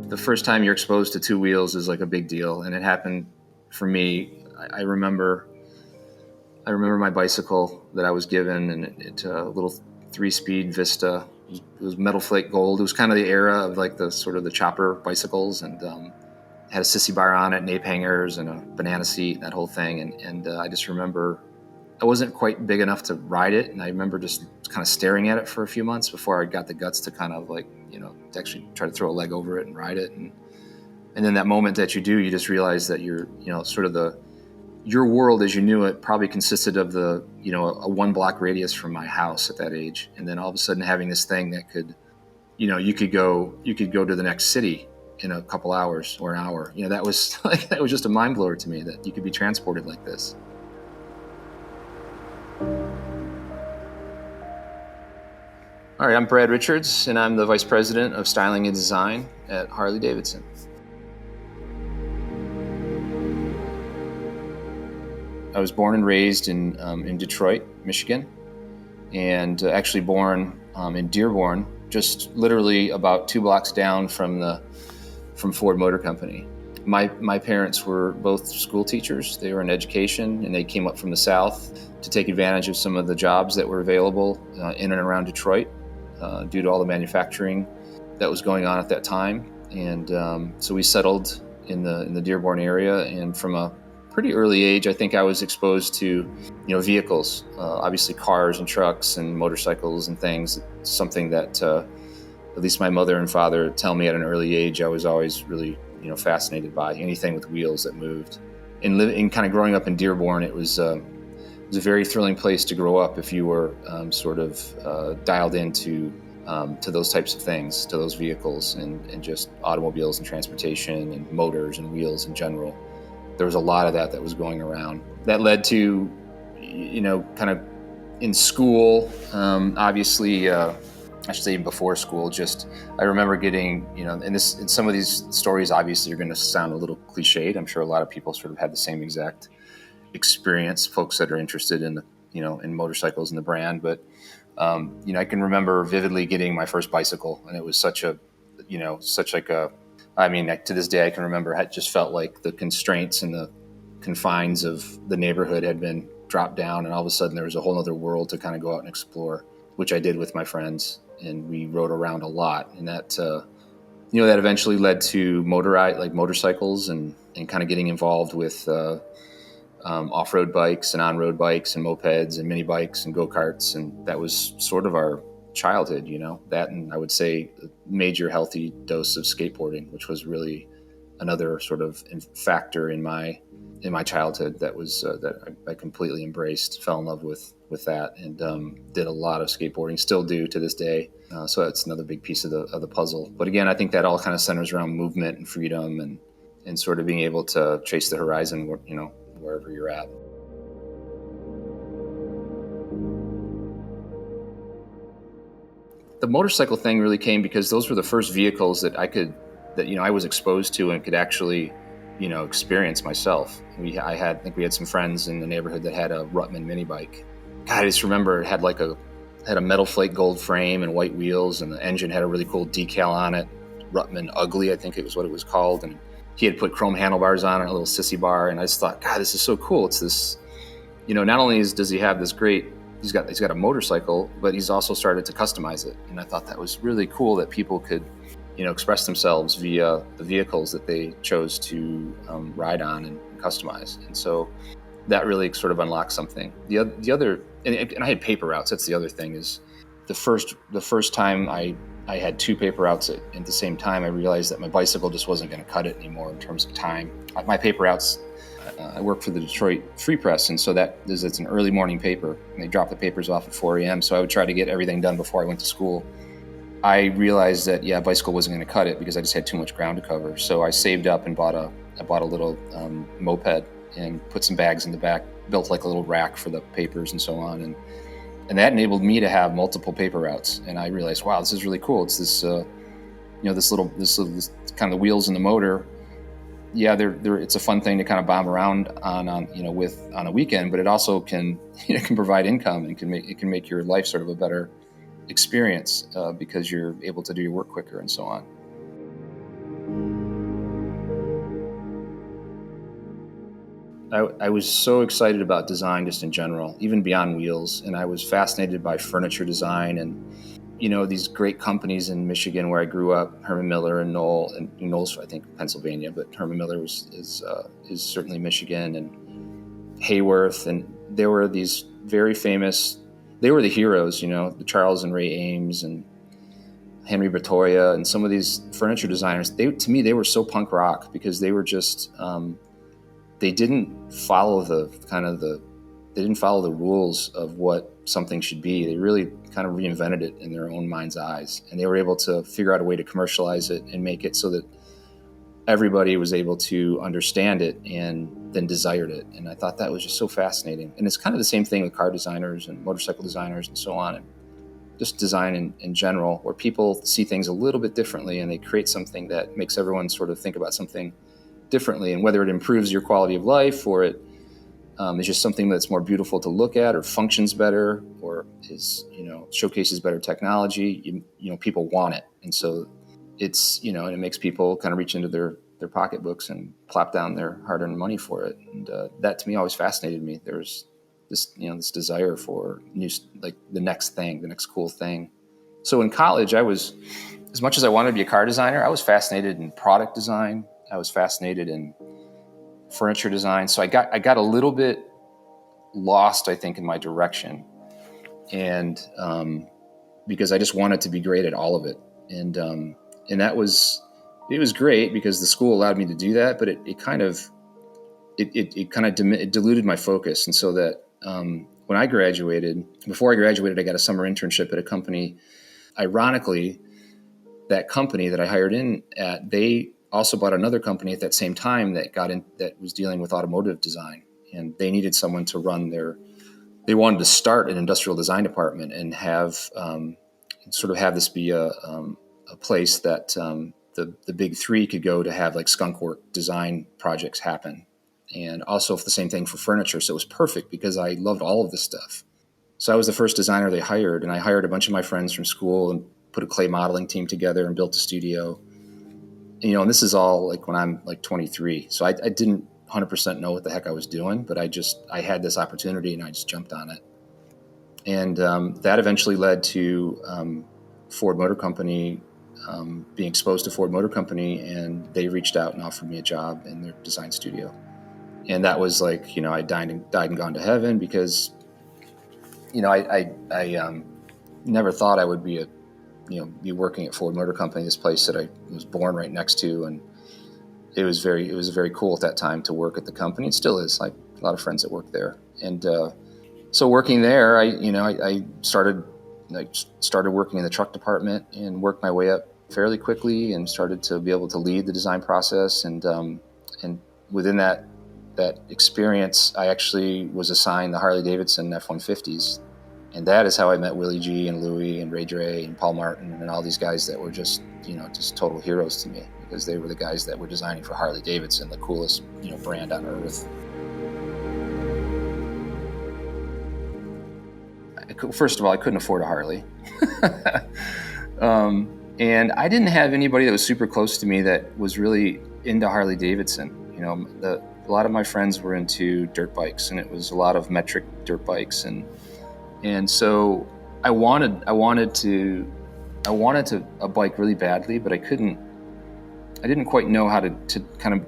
the first time you're exposed to two wheels is like a big deal. And it happened for me. I remember my bicycle that I was given, and it's a little 3-speed Vista. It was metal flake gold. It was kind of the era of like the sort of the chopper bicycles, and had a sissy bar on it, and ape hangers, and a banana seat, that whole thing. And I just remember I wasn't quite big enough to ride it, and I remember just kind of staring at it for a few months before I got the guts to kind of like, to actually try to throw a leg over it and ride it. And then that moment that you do, you just realize that you're, sort of your world as you knew it probably consisted of a 1 block radius from my house at that age. And then all of a sudden having this thing that could, you could go to the next city in a couple hours or an hour. That was that was just a mind blower to me, that you could be transported like this. All right, I'm Brad Richards, and I'm the Vice President of Styling and Design at Harley-Davidson. I was born and raised in Detroit, Michigan, and actually born in Dearborn, just literally about 2 blocks down from Ford Motor Company. My parents were both school teachers. They were in education, and they came up from the South to take advantage of some of the jobs that were available in and around Detroit due to all the manufacturing that was going on at that time. And so we settled in the Dearborn area, and from a pretty early age, I think I was exposed to, vehicles, obviously cars and trucks and motorcycles and things. Something that at least my mother and father tell me at an early age, I was always really, fascinated by anything with wheels that moved. And kind of growing up in Dearborn, it was a very thrilling place to grow up if you were sort of dialed into to those types of things, to those vehicles and just automobiles and transportation and motors and wheels in general. There was a lot of that was going around. That led to, kind of in school, obviously, I should say before school, I remember getting, and some of these stories obviously are going to sound a little cliched. I'm sure a lot of people sort of had the same exact experience, folks that are interested in, in motorcycles and the brand. But, I can remember vividly getting my first bicycle, and it was to this day I can remember it just felt like the constraints and the confines of the neighborhood had been dropped down, and all of a sudden there was a whole other world to kind of go out and explore, which I did with my friends, and we rode around a lot. And that, that eventually led to motorcycles and kind of getting involved with off-road bikes and on-road bikes and mopeds and mini bikes and go-karts. And that was sort of our childhood, that, and I would say a major healthy dose of skateboarding, which was really another sort of factor in my childhood that was that I completely embraced, fell in love with that, and did a lot of skateboarding, still do to this day. So that's another big piece of the puzzle. But again, I think that all kind of centers around movement and freedom and sort of being able to chase the horizon, wherever you're at. The motorcycle thing really came because those were the first vehicles that I was exposed to and could actually, experience myself. I think we had some friends in the neighborhood that had a Ruttman mini bike. God, I just remember it had had a metal flake gold frame and white wheels, and the engine had a really cool decal on it. Ruttman Ugly, I think it was what it was called. And he had put chrome handlebars on it, a little sissy bar. And I just thought, God, this is so cool. It's this, not only does he have this great, he's got a motorcycle, but he's also started to customize it. And I thought that was really cool that people could, express themselves via the vehicles that they chose to ride on and customize. And so that really sort of unlocked something. The other, and I had paper routes. That's the other thing, is the first time I had 2 paper routes at the same time, I realized that my bicycle just wasn't going to cut it anymore in terms of time. My paper routes, I work for the Detroit Free Press, and so it's an early morning paper, and they drop the papers off at 4 a.m. So I would try to get everything done before I went to school. I realized that, bicycle wasn't going to cut it because I just had too much ground to cover. So I saved up and bought a little moped and put some bags in the back, built like a little rack for the papers and so on. And that enabled me to have multiple paper routes. And I realized, wow, this is really cool. It's this, this kind of the wheels and the motor. Yeah, it's a fun thing to kind of bomb around on a weekend, but it also can provide income and can make your life sort of a better experience because you're able to do your work quicker and so on. I was so excited about design just in general, even beyond wheels. And I was fascinated by furniture design and, these great companies in Michigan where I grew up, Herman Miller and Knoll, and Knoll's, I think, Pennsylvania, but Herman Miller is certainly Michigan, and Hayworth. And there were these very famous, they were the heroes, the Charles and Ray Ames and Henry Bertoia and some of these furniture designers. To me, they were so punk rock because they were just, they didn't follow they didn't follow the rules of what something should be. They really kind of reinvented it in their own mind's eyes. And they were able to figure out a way to commercialize it and make it so that everybody was able to understand it and then desired it. And I thought that was just so fascinating. And it's kind of the same thing with car designers and motorcycle designers and so on. And just design in general, where people see things a little bit differently and they create something that makes everyone sort of think about something differently, and whether it improves your quality of life or it is just something that's more beautiful to look at or functions better or is, showcases better technology, people want it. And so it's, and it makes people kind of reach into their pocketbooks and plop down their hard-earned money for it. And that to me always fascinated me. There's this desire for like the next thing, the next cool thing. So in college, I was, as much as I wanted to be a car designer, I was fascinated in product design. I was fascinated in furniture design. So I got a little bit lost, I think, in my direction. And because I just wanted to be great at all of it. And it was great because the school allowed me to do that, but it kind of diluted my focus. And so that before I graduated, I got a summer internship at a company. Ironically, that company that I hired in at, they also bought another company at that same time that was dealing with automotive design, and they needed someone to run they wanted to start an industrial design department and have this be a place that the big three could go to have like skunk work design projects happen. And also the same thing for furniture. So it was perfect because I loved all of this stuff. So I was the first designer they hired, and I hired a bunch of my friends from school and put a clay modeling team together and built a studio. And this is all like when I'm like 23. So I didn't 100% know what the heck I was doing, but I had this opportunity and I just jumped on it. And that eventually led to Ford Motor Company, being exposed to Ford Motor Company, and they reached out and offered me a job in their design studio. And that was like, I died and gone to heaven because, I never thought I would be be working at Ford Motor Company, this place that I was born right next to. And it was very cool at that time to work at the company. It still is. Like a lot of friends that work there. And so working there, I started working in the truck department and worked my way up fairly quickly and started to be able to lead the design process. And within that experience, I actually was assigned the Harley-Davidson F-150s. And that is how I met Willie G and Louie and Ray Dre and Paul Martin and all these guys that were just total heroes to me, because they were the guys that were designing for Harley-Davidson, the coolest, brand on earth. First of all, I couldn't afford a Harley. And I didn't have anybody that was super close to me that was really into Harley-Davidson. A lot of my friends were into dirt bikes, and it was a lot of metric dirt bikes, and so I wanted a bike really badly, but I didn't quite know how to kind of,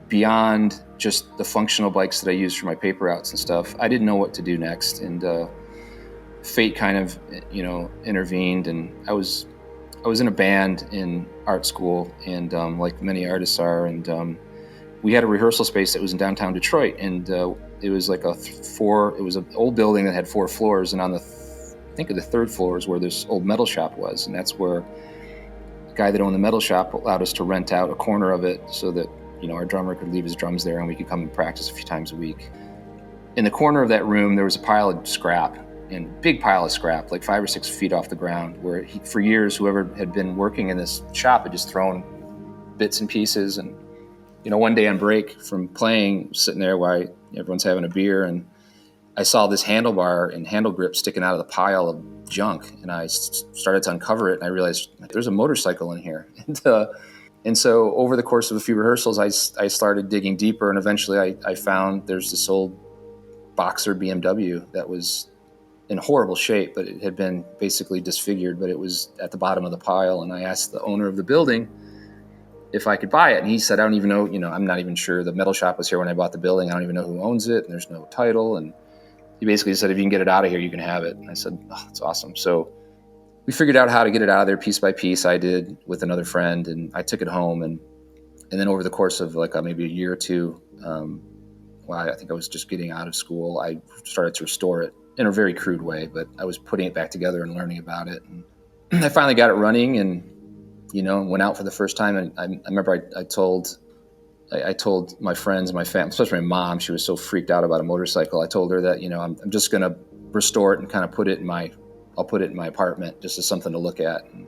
beyond just the functional bikes that I used for my paper routes and stuff. I didn't know what to do next, and fate kind of, intervened, and I was in a band in art school, and like many artists are, and we had a rehearsal space that was in downtown Detroit, and it was like it was an old building that had 4 floors, and on I think the 3rd floor is where this old metal shop was, and that's where the guy that owned the metal shop allowed us to rent out a corner of it so that our drummer could leave his drums there and we could come and practice a few times a week. In the corner of that room, there was a pile of scrap, and big pile of scrap, like 5 or 6 feet off the ground, where for years, whoever had been working in this shop had just thrown bits and pieces. And, one day on break from playing, sitting there while everyone's having a beer, and I saw this handlebar and handle grip sticking out of the pile of junk, and I started to uncover it, and I realized there's a motorcycle in here. And And so over the course of a few rehearsals, I started digging deeper, and eventually I found there's this old Boxer BMW that was in horrible shape, but it had been basically disfigured, but it was at the bottom of the pile. And I asked the owner of the building if I could buy it. And he said, I don't even know, I'm not even sure. The metal shop was here when I bought the building. I don't even know who owns it, and there's no title. And he basically said, if you can get it out of here, you can have it. And I said, oh, that's awesome. So we figured out how to get it out of there piece by piece. I did with another friend, and I took it home. And then over the course of like maybe a year or two, I think I was just getting out of school, I started to restore it in a very crude way, but I was putting it back together and learning about it. And I finally got it running, and went out for the first time. And I remember I told my friends and my family, especially my mom, she was so freaked out about a motorcycle. I told her that, I'm just going to restore it and kind of I'll put it in my apartment just as something to look at. And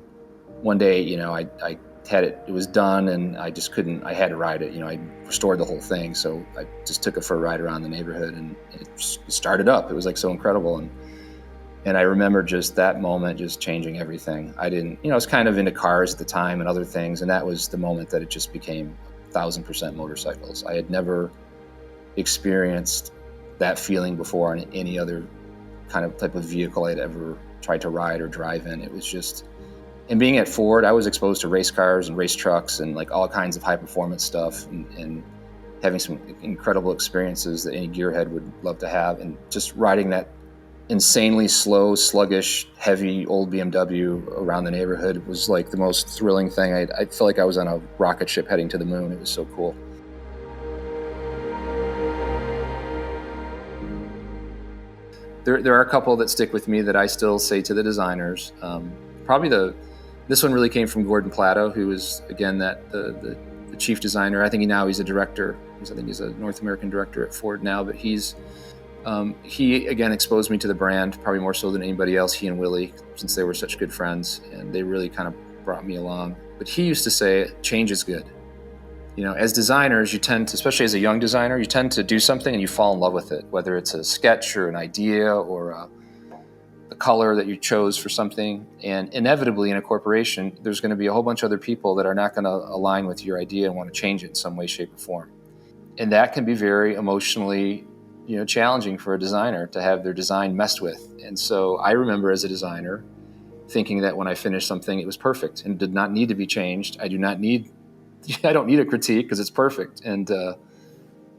one day, I had it was done, and I just couldn't, I had to ride it. I restored the whole thing. So I just took it for a ride around the neighborhood, and it started up. It was like so incredible. And I remember just that moment just changing everything. I was kind of into cars at the time and other things. And that was the moment that it just became 1,000% motorcycles. I had never experienced that feeling before on any other kind of type of vehicle I'd ever tried to ride or drive in. It was just, and being at Ford, I was exposed to race cars and race trucks and like all kinds of high performance stuff, and having some incredible experiences that any gearhead would love to have. And just riding that insanely slow, sluggish, heavy old BMW around the neighborhood was like the most thrilling thing. I felt like I was on a rocket ship heading to the moon. It was so cool. There are a couple that stick with me that I still say to the designers. This one really came from Gordon Plato, who is, again, the chief designer. I think he's a director. I think he's a North American director at Ford now, but he again exposed me to the brand probably more so than anybody else, he and Willie, since they were such good friends, and they really kind of brought me along. But he used to say, change is good. As designers, you tend to, especially as a young designer, you tend to do something and you fall in love with it, whether it's a sketch or an idea or the color that you chose for something. And inevitably in a corporation, there's going to be a whole bunch of other people that are not going to align with your idea and want to change it in some way, shape, or form. And that can be very emotionally challenging for a designer to have their design messed with. And so I remember as a designer thinking that when I finished something, it was perfect and did not need to be changed. I don't need a critique because it's perfect. And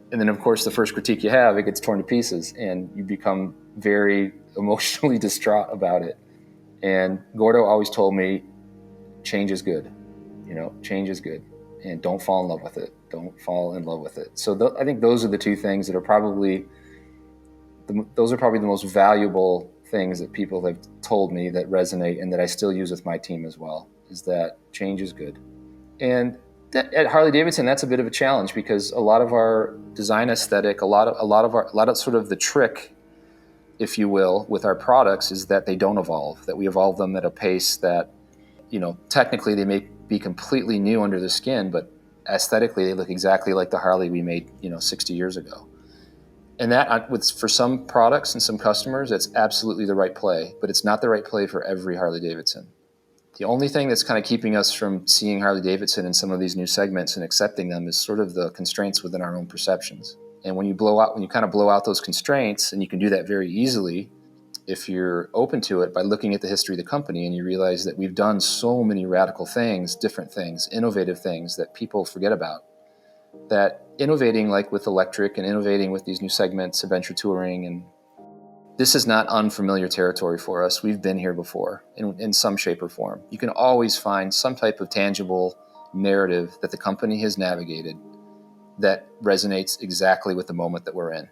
then of course the first critique you have, it gets torn to pieces and you become very emotionally distraught about it. And Gordo always told me, change is good. Change is good. And don't fall in love with it. Don't fall in love with it. So I think those are the two things that are probably the most valuable things that people have told me that resonate and that I still use with my team as well, is that change is good. And at Harley-Davidson, that's a bit of a challenge because a lot of our design aesthetic, a lot of sort of the trick, if you will, with our products is that they don't evolve, that we evolve them at a pace that, technically they may be completely new under the skin, but aesthetically they look exactly like the Harley we made, 60 years ago. And that, for some products and some customers, it's absolutely the right play, but it's not the right play for every Harley-Davidson. The only thing that's kind of keeping us from seeing Harley-Davidson in some of these new segments and accepting them is sort of the constraints within our own perceptions. And when you kind of blow out those constraints, and you can do that very easily if you're open to it by looking at the history of the company, and you realize that we've done so many radical things, different things, innovative things that people forget about. That innovating like with electric and innovating with these new segments, adventure touring, and this is not unfamiliar territory for us. We've been here before in some shape or form. You can always find some type of tangible narrative that the company has navigated that resonates exactly with the moment that we're in.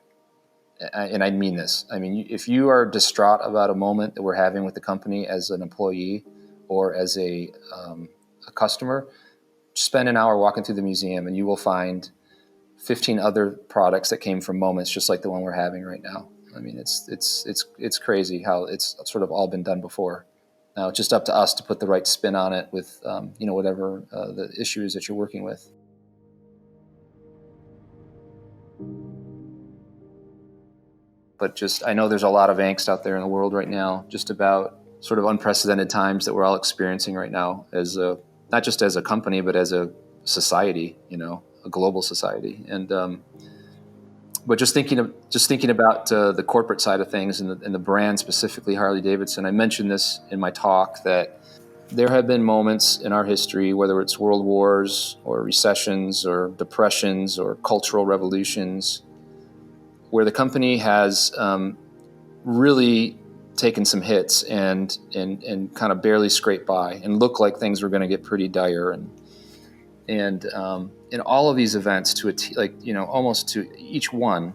And I mean this. I mean, if you are distraught about a moment that we're having with the company as an employee or as a customer, spend an hour walking through the museum and you will find 15 other products that came from moments just like the one we're having right now. I mean, it's crazy how it's sort of all been done before. Now it's just up to us to put the right spin on it with, whatever the issue is that you're working with. But I know there's a lot of angst out there in the world right now, just about sort of unprecedented times that we're all experiencing right now, as not just as a company, but as a society, a global society. And but just thinking about the corporate side of things and the brand, specifically Harley-Davidson, I mentioned this in my talk that there have been moments in our history, whether it's world wars or recessions or depressions or cultural revolutions, where the company has really taken some hits and kind of barely scraped by and looked like things were going to get pretty dire. And in all of these events, almost to each one,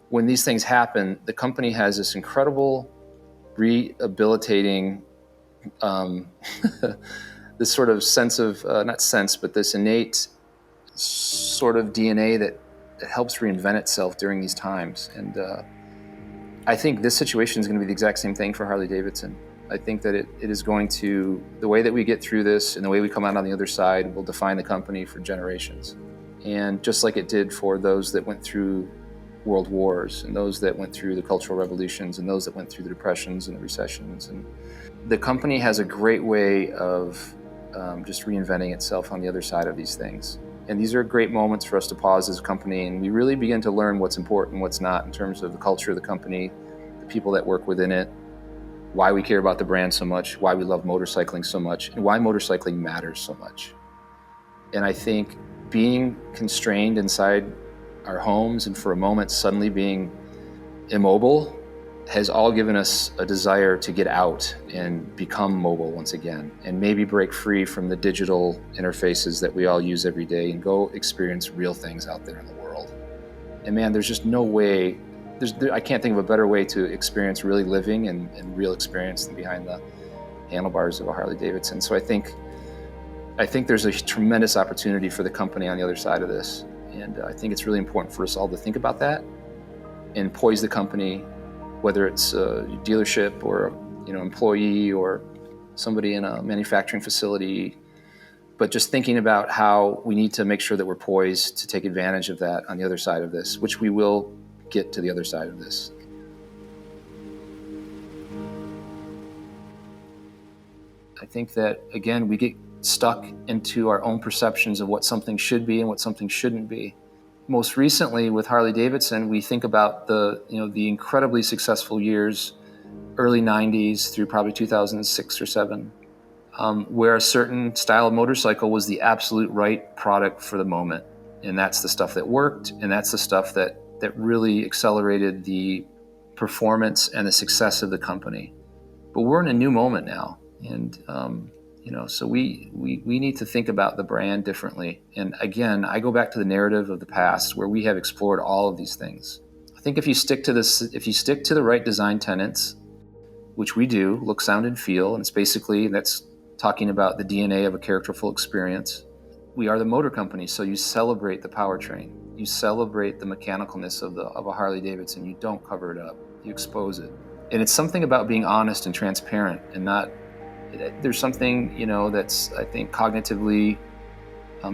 when these things happen, the company has this incredible rehabilitating, this sort of sense of, not sense, but this innate sort of DNA that helps reinvent itself during these times. And I think this situation is going to be the exact same thing for Harley-Davidson. I think that it is going to, the way that we get through this and the way we come out on the other side will define the company for generations. And just like it did for those that went through world wars and those that went through the cultural revolutions and those that went through the depressions and the recessions. And the company has a great way of just reinventing itself on the other side of these things. And these are great moments for us to pause as a company, and we really begin to learn what's important, what's not, in terms of the culture of the company, the people that work within it, why we care about the brand so much, why we love motorcycling so much, and why motorcycling matters so much. And I think being constrained inside our homes and for a moment suddenly being immobile has all given us a desire to get out and become mobile once again, and maybe break free from the digital interfaces that we all use every day and go experience real things out there in the world. And man, there's just no way, I can't think of a better way to experience really living and real experience than behind the handlebars of a Harley-Davidson. So I think there's a tremendous opportunity for the company on the other side of this. And I think it's really important for us all to think about that and poise the company, whether it's a dealership or employee or somebody in a manufacturing facility, but just thinking about how we need to make sure that we're poised to take advantage of that on the other side of this, which we will get to the other side of this. I think that, again, we get stuck into our own perceptions of what something should be and what something shouldn't be. Most recently with Harley-Davidson, we think about the incredibly successful years, early 90s through probably 2006 or 7, where a certain style of motorcycle was the absolute right product for the moment. And that's the stuff that worked, and that's the stuff that really accelerated the performance and the success of the company. But we're in a new moment now, and so we need to think about the brand differently. And again, I go back to the narrative of the past where we have explored all of these things. I think if you stick to the right design tenets, which we do, look, sound, and feel, and that's talking about the DNA of a characterful experience. We are the motor company, so you celebrate the powertrain. You celebrate the mechanicalness of a Harley-Davidson. You don't cover it up. You expose it. And it's something about being honest and transparent and not. There's something, that's, I think, cognitively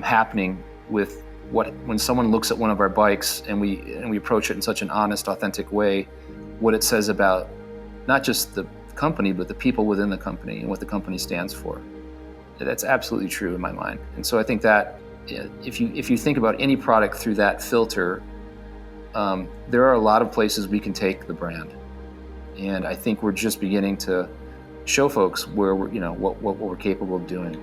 happening with when someone looks at one of our bikes and we approach it in such an honest, authentic way, what it says about not just the company, but the people within the company and what the company stands for. That's absolutely true in my mind. And so I think that if you think about any product through that filter, there are a lot of places we can take the brand. And I think we're just beginning to show folks where what we're capable of doing.